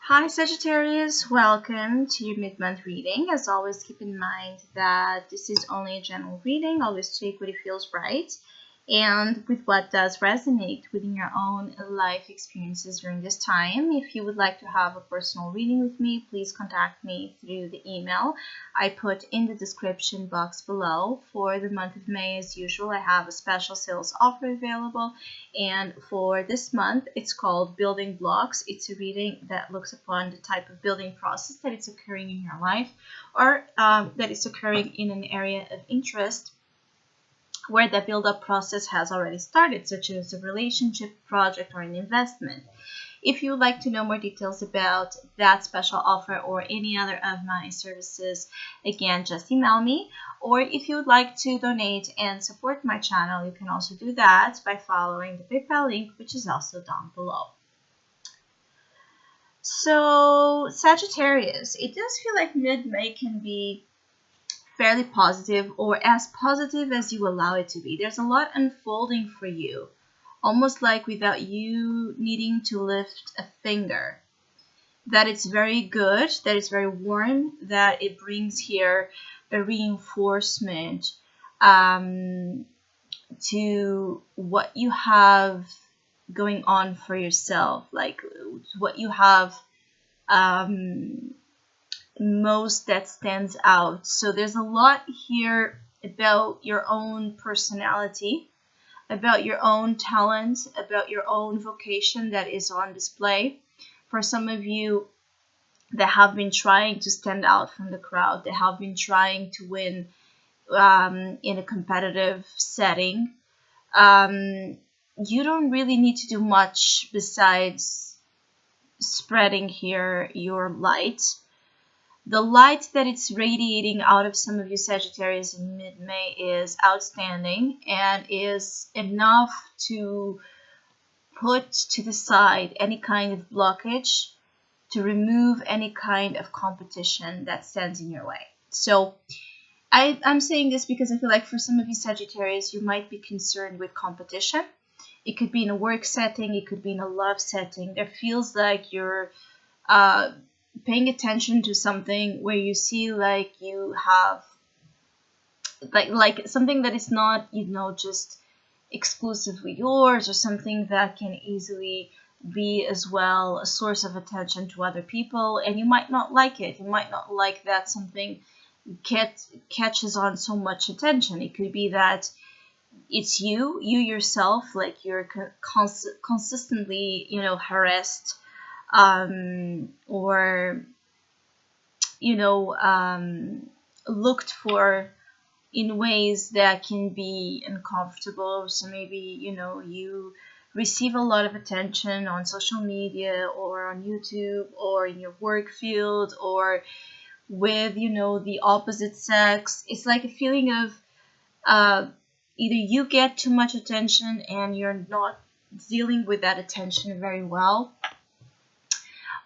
Hi Sagittarius, welcome to your mid-month reading. As always, keep in mind that this is only a general reading. Always take what it feels right and with what does resonate within your own life experiences during this time. If you would like to have a personal reading with me, please contact me through the email I put in the description box below. For the month of May, as usual, I have a special sales offer available, and for this month it's called Building Blocks. It's a reading that looks upon the type of building process that is occurring in your life, or that is occurring in an area of interest where the build-up process has already started, such as a relationship, project, or an investment. If you would like to know more details about that special offer or any other of my services, again, just email me. Or if you would like to donate and support my channel, you can also do that by following the PayPal link, which is also down below. So, Sagittarius, it does feel like mid-May can be fairly positive, or as positive as you allow it to be. There's a lot unfolding for you, almost like without you needing to lift a finger. That it's very good, that it's very warm, that it brings here a reinforcement to what you have going on for yourself, like what you have most that stands out. So there's a lot here about your own personality, about your own talent, about your own vocation that is on display. For some of you that have been trying to stand out from the crowd, that have been trying to win in a competitive setting, you don't really need to do much besides spreading here your light. The light that it's radiating out of some of you Sagittarius in mid-May is outstanding and is enough to put to the side any kind of blockage, to remove any kind of competition that stands in your way. So I'm saying this because I feel like for some of you Sagittarius, you might be concerned with competition. It could be in a work setting, it could be in a love setting. There feels like you're paying attention to something where you see like you have like something that is not, just exclusively yours, or something that can easily be as well a source of attention to other people, and you might not like it. You might not like that something catches on so much attention. It could be that it's you yourself, like you're consistently, harassed, or looked for in ways that can be uncomfortable. So maybe you receive a lot of attention on social media or on YouTube or in your work field or with the opposite sex. It's like a feeling of either you get too much attention and you're not dealing with that attention very well,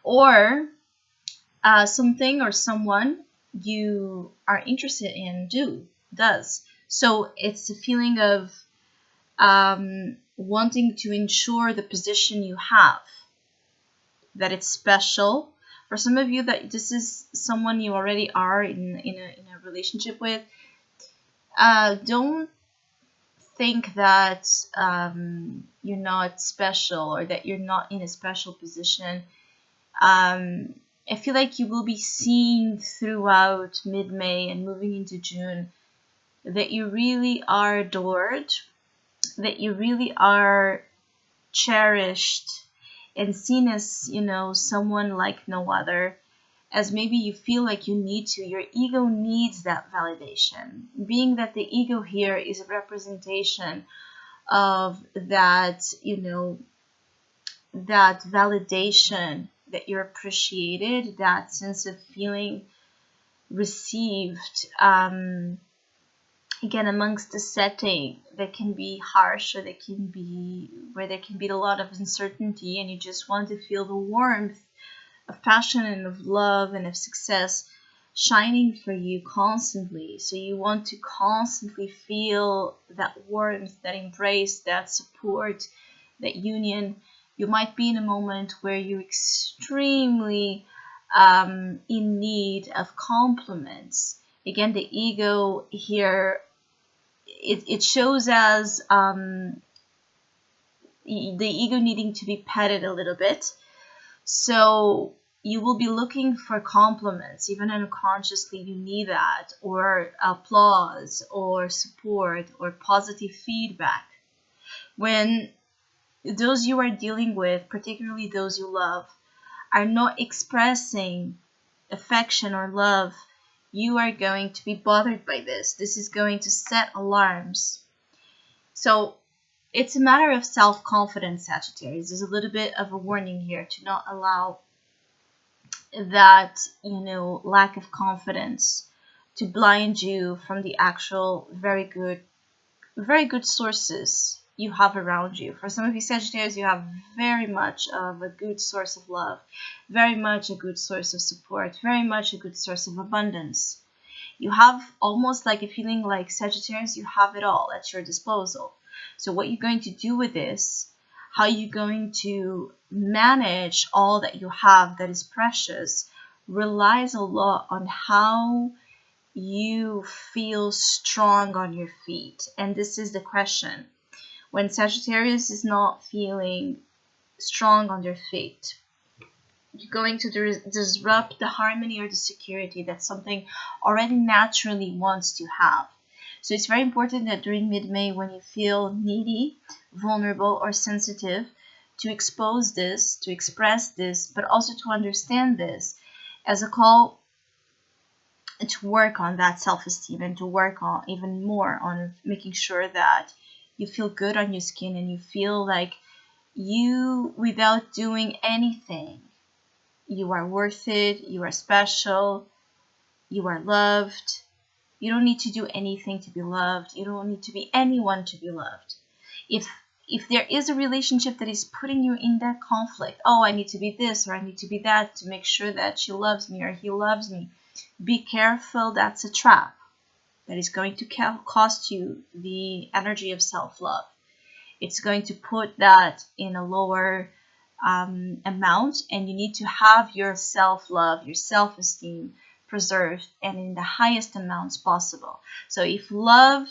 or something or someone you are interested in does. So it's a feeling of wanting to ensure the position you have, that it's special. For some of you, that this is someone you already are in a relationship with. Don't think that you're not special or that you're not in a special position. I feel like you will be seeing throughout mid-May and moving into June that you really are adored, that you really are cherished and seen as, someone like no other, as maybe you feel like you need to. Your ego needs that validation, being that the ego here is a representation of that, that validation, that you're appreciated, that sense of feeling received. Again, amongst the setting that can be harsh, or that can be where there can be a lot of uncertainty, and you just want to feel the warmth of passion and of love and of success shining for you constantly. So you want to constantly feel that warmth, that embrace, that support, that union. You might be in a moment where you're extremely in need of compliments. Again, the ego here, it shows as the ego needing to be petted a little bit. So you will be looking for compliments, even unconsciously you need that, or applause, or support, or positive feedback. When those you are dealing with, particularly those you love, are not expressing affection or love, you are going to be bothered by this. This is going to set alarms. So it's a matter of self-confidence, Sagittarius. There's a little bit of a warning here to not allow that, lack of confidence to blind you from the actual very good sources you have around you. For some of you Sagittarius, you have very much of a good source of love, very much a good source of support, very much a good source of abundance. You have almost like a feeling like Sagittarius, you have it all at your disposal. So what you're going to do with this, how you're going to manage all that you have that is precious, relies a lot on how you feel strong on your feet. And this is the question. When Sagittarius is not feeling strong on their feet, you're going to disrupt the harmony or the security that something already naturally wants to have. So it's very important that during mid-May, when you feel needy, vulnerable, or sensitive, to expose this, to express this, but also to understand this as a call to work on that self-esteem and to work on even more on making sure that you feel good on your skin and you feel like you, without doing anything, you are worth it, you are special, you are loved. You don't need to do anything to be loved. You don't need to be anyone to be loved. If there is a relationship that is putting you in that conflict, oh, I need to be this or I need to be that to make sure that she loves me or he loves me, be careful. That's a trap that is going to cost you the energy of self-love. It's going to put that in a lower amount, and you need to have your self-love, your self-esteem preserved and in the highest amounts possible. So if love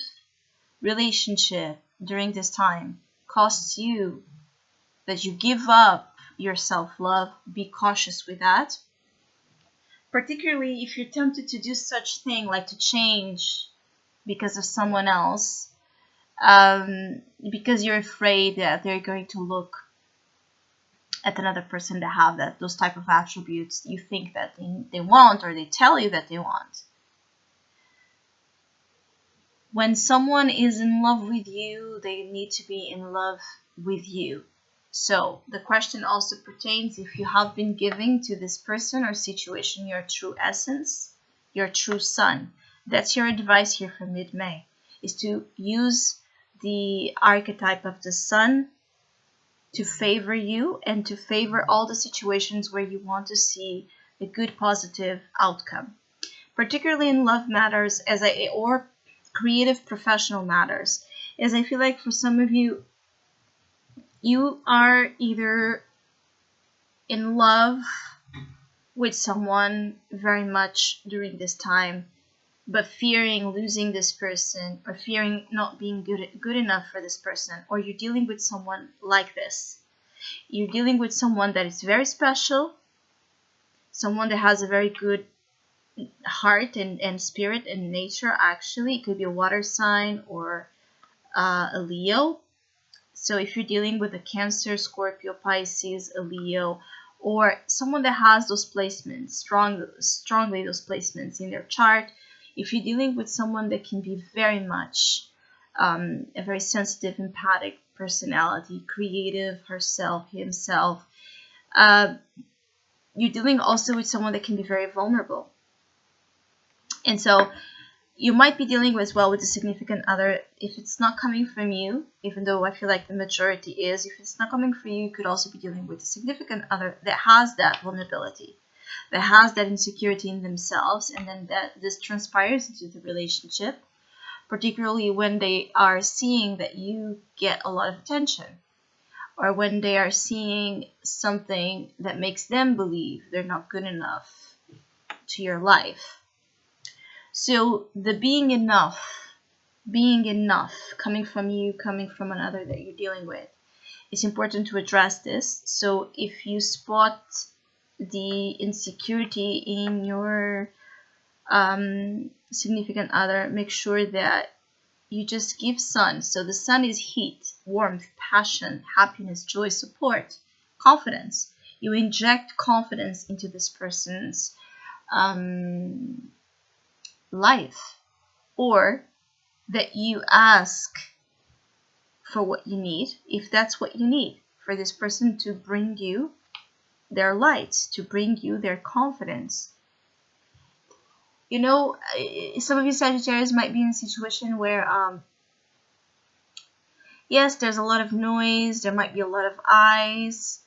relationship during this time costs you that you give up your self-love, be cautious with that. Particularly if you're tempted to do such thing like to change because of someone else, because you're afraid that they're going to look at another person that have those type of attributes you think that they want, or they tell you that they want. When someone is in love with you, they need to be in love with you. So the question also pertains if you have been giving to this person or situation your true essence, your true sun. That's your advice here for mid-May, is to use the archetype of the sun to favor you and to favor all the situations where you want to see a good positive outcome, particularly in love matters or creative professional matters, as I feel like for some of you, you are either in love with someone very much during this time, but fearing losing this person or fearing not being good enough for this person, or you're dealing with someone like this. You're dealing with someone that is very special, someone that has a very good heart and spirit and nature. Actually, it could be a water sign or a Leo. So if you're dealing with a Cancer, Scorpio, Pisces, a Leo, or someone that has those placements, strongly those placements in their chart, if you're dealing with someone that can be very much a very sensitive, empathic personality, creative, herself, himself, you're dealing also with someone that can be very vulnerable. And so you might be dealing with a significant other. If it's not coming from you, even though I feel like the majority is, if it's not coming from you, you could also be dealing with a significant other that has that vulnerability, that has that insecurity in themselves, and then that this transpires into the relationship, particularly when they are seeing that you get a lot of attention, or when they are seeing something that makes them believe they're not good enough to your life. So the being enough coming from you, coming from another that you're dealing with, it's important to address this. So if you spot the insecurity in your significant other, make sure that you just give sun. So the sun is heat, warmth, passion, happiness, joy, support, confidence. You inject confidence into this person's life, or that you ask for what you need, if that's what you need, for this person to bring you their light, to bring you their confidence. You know, some of you Sagittarius might be in a situation where yes, there's a lot of noise, there might be a lot of eyes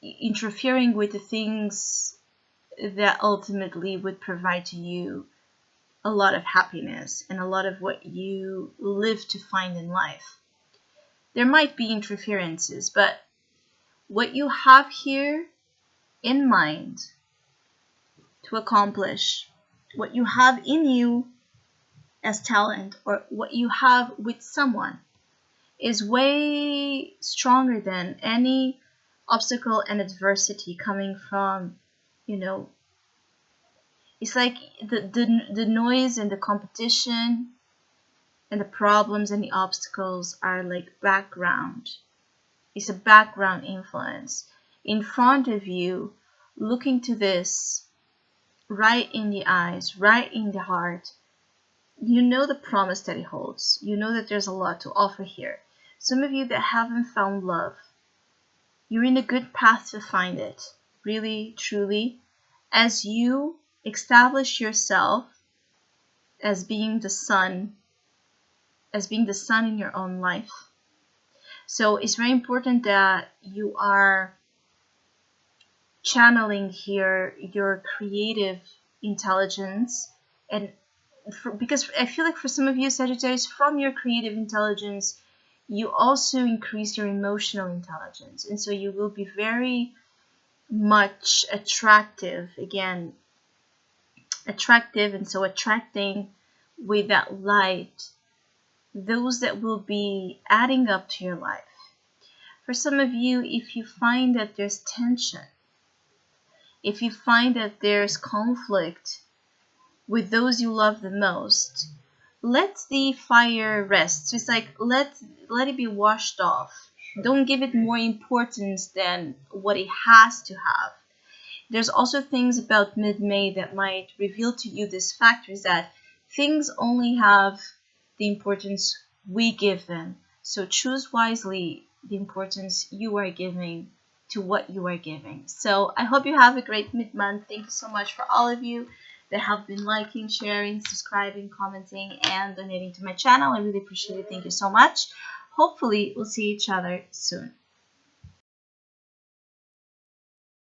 interfering with the things that ultimately would provide to you a lot of happiness and a lot of what you live to find in life. There might be interferences, but what you have here in mind to accomplish, what you have in you as talent, or what you have with someone, is way stronger than any obstacle and adversity coming from, you know, it's like the noise and the competition and the problems and the obstacles are like background. It's a background influence. In front of you, looking to this right in the eyes, right in the heart, you know the promise that it holds. You know that there's a lot to offer here. Some of you that haven't found love, you're in a good path to find it. Really, truly. As you establish yourself as being the sun, in your own life. So it's very important that you are channeling here your creative intelligence, and because I feel like for some of you Sagittarius, from your creative intelligence you also increase your emotional intelligence, and so you will be very much attractive, and so attracting with that light those that will be adding up to your life. For some of you, if you find that there's tension, if you find that there's conflict with those you love the most, let the fire rest. So it's like let it be washed off. Don't give it more importance than what it has to have. There's also things about mid-May that might reveal to you this fact, is that things only have the importance we give them. So choose wisely the importance you are giving to what you are giving. So I hope you have a great mid-month. Thank you so much for all of you that have been liking, sharing, subscribing, commenting, and donating to my channel. I really appreciate it. Thank you so much. Hopefully we'll see each other soon.